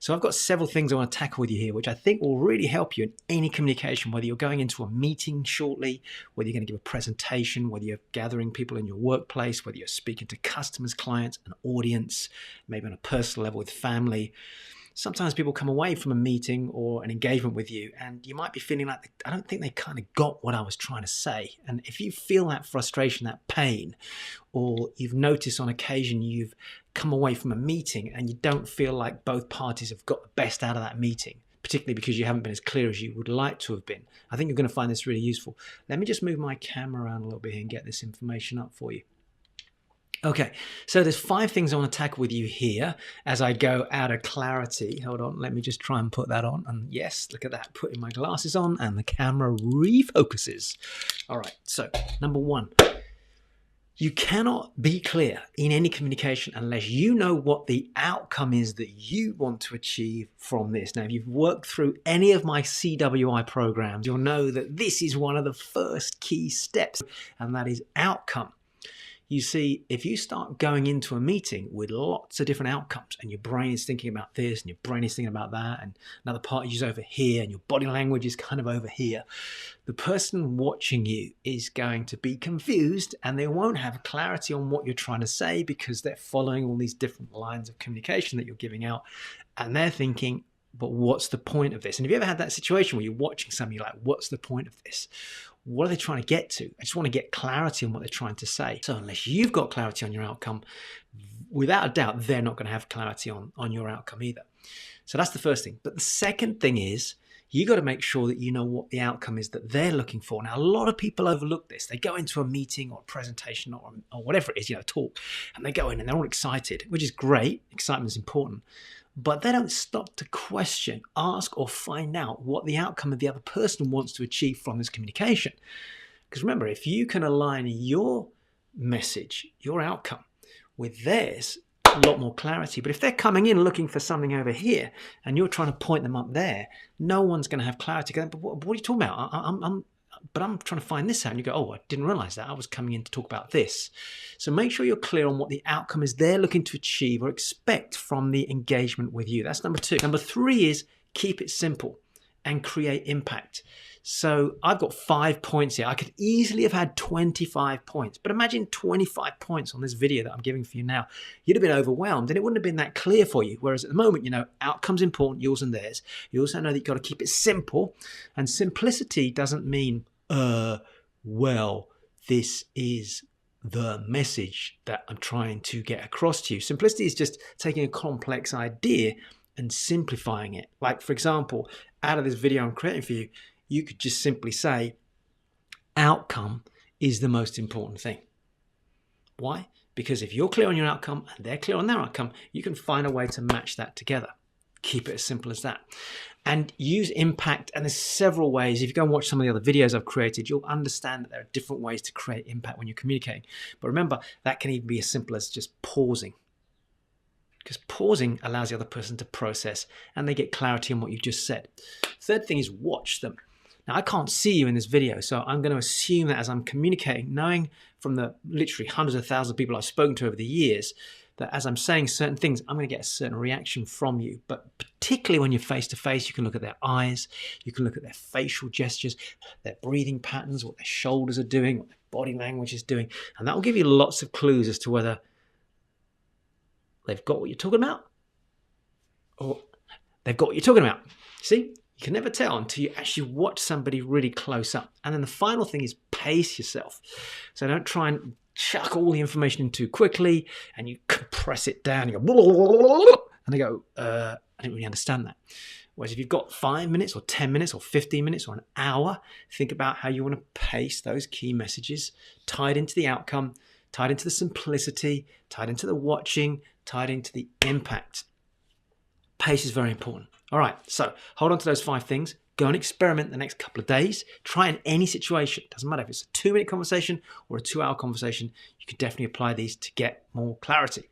So I've got several things I want to tackle with you here, which I think will really help you in any communication, whether you're going into a meeting shortly, whether you're going to give a presentation, whether you're gathering people in your workplace, whether you're speaking to customers, clients, an audience, maybe on a personal level with family. Sometimes people come away from a meeting or an engagement with you and you might be feeling like, I don't think they kind of got what I was trying to say. And if you feel that frustration, that pain, or you've noticed on occasion you've come away from a meeting and you don't feel like both parties have got the best out of that meeting, particularly because you haven't been as clear as you would like to have been, I think you're going to find this really useful. Let me just move my camera around a little bit here and get this information up for you. Okay, so there's 5 things I want to tackle with you here as I go out of clarity. Hold on, let me just try and put that on. And yes, look at that, putting my glasses on and the camera refocuses. All right, so number 1, you cannot be clear in any communication unless you know what the outcome is that you want to achieve from this. Now, if you've worked through any of my CWI programs, you'll know that this is one of the first key steps, and that is outcome. You see, if you start going into a meeting with lots of different outcomes and your brain is thinking about this and your brain is thinking about that and another part is over here and your body language is kind of over here, the person watching you is going to be confused and they won't have clarity on what you're trying to say because they're following all these different lines of communication that you're giving out and they're thinking, but what's the point of this? And have you ever had that situation where you're watching something, you're like, what's the point of this? What are they trying to get to? I just want to get clarity on what they're trying to say. So unless you've got clarity on your outcome, without a doubt, they're not going to have clarity on your outcome either. So that's the first thing. But the second thing is, you got to make sure that you know what the outcome is that they're looking for. Now, a lot of people overlook this. They go into a meeting or a presentation or whatever it is, talk, and they go in and they're all excited, which is great. Excitement is important. But they don't stop to question, ask, or find out what the outcome of the other person wants to achieve from this communication. Because remember, if you can align your message, your outcome, with theirs, a lot more clarity. But if they're coming in looking for something over here and you're trying to point them up there, no one's going to have clarity. But what are you talking about? I'm trying to find this out. And you go, oh, I didn't realize that. I was coming in to talk about this. So make sure you're clear on what the outcome is they're looking to achieve or expect from the engagement with you. That's number 2. Number 3 is keep it simple and create impact. So I've got 5 points here. I could easily have had 25 points, but imagine 25 points on this video that I'm giving for you now. You'd have been overwhelmed and it wouldn't have been that clear for you. Whereas at the moment, outcome's important, yours and theirs. You also know that you've got to keep it simple, and simplicity doesn't mean, well, this is the message that I'm trying to get across to you. Simplicity is just taking a complex idea and simplifying it. Like, for example, out of this video I'm creating for you, you could just simply say, outcome is the most important thing. Why? Because if you're clear on your outcome and they're clear on their outcome, you can find a way to match that together. Keep it as simple as that. And use impact, and there's several ways. If you go and watch some of the other videos I've created, you'll understand that there are different ways to create impact when you're communicating. But remember, that can even be as simple as just pausing. Because pausing allows the other person to process and they get clarity on what you've just said. Third thing is watch them. Now, I can't see you in this video, so I'm going to assume that as I'm communicating, knowing from the literally hundreds of thousands of people I've spoken to over the years, that as I'm saying certain things, I'm going to get a certain reaction from you. But particularly when you're face to face, you can look at their eyes, you can look at their facial gestures, their breathing patterns, what their shoulders are doing, what their body language is doing. And that will give you lots of clues as to whether they've got what you're talking about or they've got what you're talking about. See? You can never tell until you actually watch somebody really close up. And then the final thing is pace yourself. So don't try and chuck all the information in too quickly and you compress it down. You go, and they go, I didn't really understand that. Whereas if you've got 5 minutes or 10 minutes or 15 minutes or an hour, think about how you want to pace those key messages, tied into the outcome, tied into the simplicity, tied into the watching, tied into the impact. Pace is very important. All right, so hold on to those 5 things. Go and experiment the next couple of days. Try in any situation. Doesn't matter if it's a 2-minute conversation or a 2-hour conversation. You can definitely apply these to get more clarity.